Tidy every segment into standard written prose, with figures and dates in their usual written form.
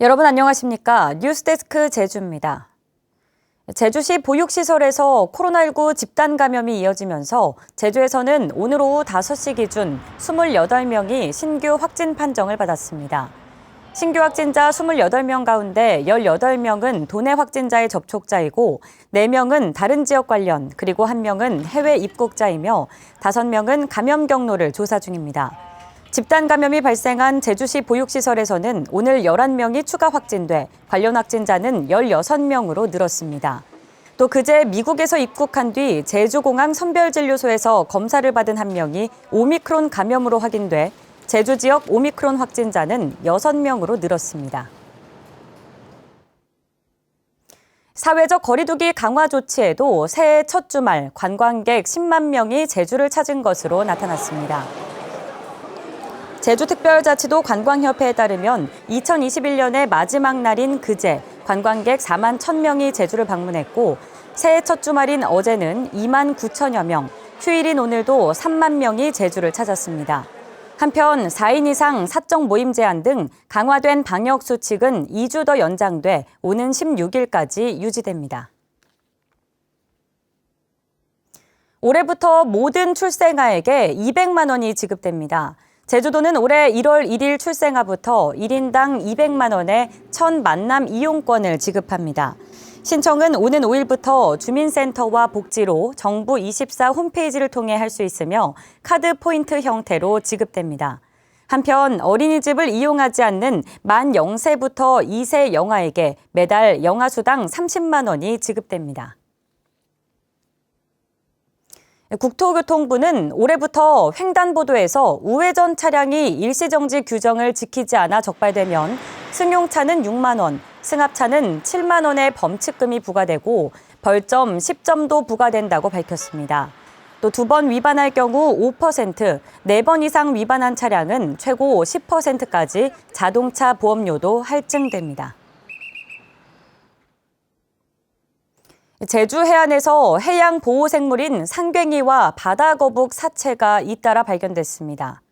여러분 안녕하십니까? 뉴스데스크 제주입니다. 제주시 보육시설에서 코로나19 집단 감염이 이어지면서 제주에서는 오늘 오후 5시 기준 28명이 신규 확진 판정을 받았습니다. 신규 확진자 28명 가운데 18명은 도내 확진자의 접촉자이고 4명은 다른 지역 관련, 그리고 1명은 해외 입국자이며 5명은 감염 경로를 조사 중입니다. 집단 감염이 발생한 제주시 보육시설에서는 오늘 11명이 추가 확진돼 관련 확진자는 16명으로 늘었습니다. 또 그제 미국에서 입국한 뒤 제주공항 선별진료소에서 검사를 받은 1명이 오미크론 감염으로 확인돼 제주 지역 오미크론 확진자는 6명으로 늘었습니다. 사회적 거리두기 강화 조치에도 새해 첫 주말 관광객 10만 명이 제주를 찾은 것으로 나타났습니다. 제주특별자치도 관광협회에 따르면 2021년의 마지막 날인 그제 관광객 4만 1,000명이 제주를 방문했고 새해 첫 주말인 어제는 2만 9천여 명, 휴일인 오늘도 3만 명이 제주를 찾았습니다. 한편 4인 이상 사적 모임 제한 등 강화된 방역 수칙은 2주 더 연장돼 오는 16일까지 유지됩니다. 올해부터 모든 출생아에게 200만 원이 지급됩니다. 제주도는 올해 1월 1일 출생아부터 1인당 200만 원의 첫 만남 이용권을 지급합니다. 신청은 오는 5일부터 주민센터와 복지로 정부 24 홈페이지를 통해 할 수 있으며 카드 포인트 형태로 지급됩니다. 한편 어린이집을 이용하지 않는 만 0세부터 2세 영아에게 매달 영아수당 30만 원이 지급됩니다. 국토교통부는 올해부터 횡단보도에서 우회전 차량이 일시정지 규정을 지키지 않아 적발되면 승용차는 6만 원, 승합차는 7만 원의 범칙금이 부과되고 벌점 10점도 부과된다고 밝혔습니다. 또 2번 위반할 경우 5%, 4번 이상 위반한 차량은 최고 10%까지 자동차 보험료도 할증됩니다. 제주 해안에서 해양 보호생물인 상괭이와 바다거북 사체가 잇따라 발견됐습니다.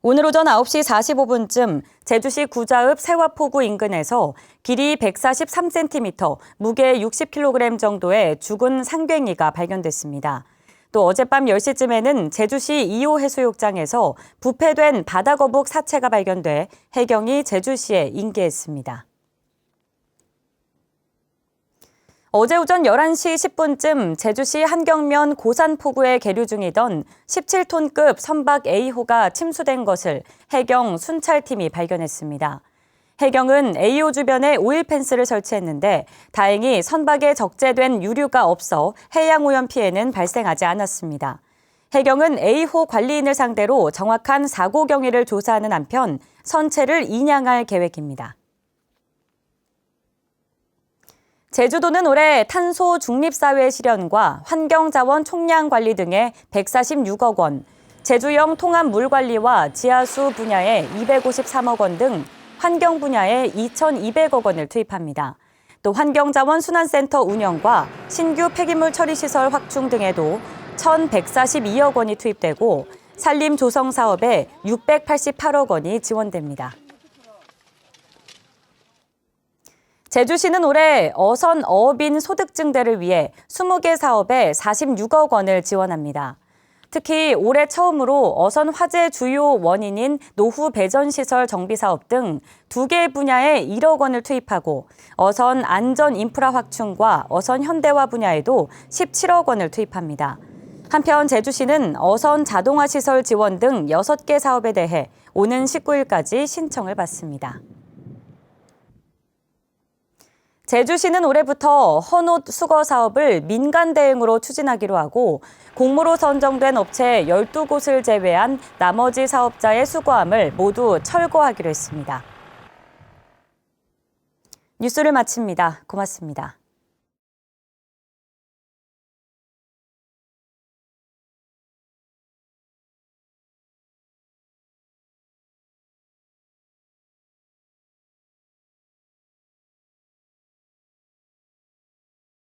오늘 오전 9시 45분쯤 제주시 구자읍 세화포구 인근에서 길이 143cm, 무게 60kg 정도의 죽은 상괭이가 발견됐습니다. 또 어젯밤 10시쯤에는 제주시 2호 해수욕장에서 부패된 바다거북 사체가 발견돼 해경이 제주시에 인계했습니다. 어제 오전 11시 10분쯤 제주시 한경면 고산포구에 계류 중이던 17톤급 선박 A호가 침수된 것을 해경 순찰팀이 발견했습니다. 해경은 A호 주변에 오일 펜스를 설치했는데 다행히 선박에 적재된 유류가 없어 해양오염 피해는 발생하지 않았습니다. 해경은 A호 관리인을 상대로 정확한 사고 경위를 조사하는 한편 선체를 인양할 계획입니다. 제주도는 올해 탄소 중립사회 실현과 환경자원 총량 관리 등에 146억 원, 제주형 통합 물관리와 지하수 분야에 253억 원 등 환경 분야에 2,200억 원을 투입합니다. 또 환경자원 순환센터 운영과 신규 폐기물 처리시설 확충 등에도 1,142억 원이 투입되고 산림 조성 사업에 688억 원이 지원됩니다. 제주시는 올해 어선 어업인 소득 증대를 위해 20개 사업에 46억 원을 지원합니다. 특히 올해 처음으로 어선 화재 주요 원인인 노후 배전 시설 정비 사업 등 2개 분야에 1억 원을 투입하고 어선 안전 인프라 확충과 어선 현대화 분야에도 17억 원을 투입합니다. 한편 제주시는 어선 자동화 시설 지원 등 6개 사업에 대해 오는 19일까지 신청을 받습니다. 제주시는 올해부터 헌옷 수거 사업을 민간 대행으로 추진하기로 하고 공모로 선정된 업체 12곳을 제외한 나머지 사업자의 수거함을 모두 철거하기로 했습니다. 뉴스를 마칩니다. 고맙습니다.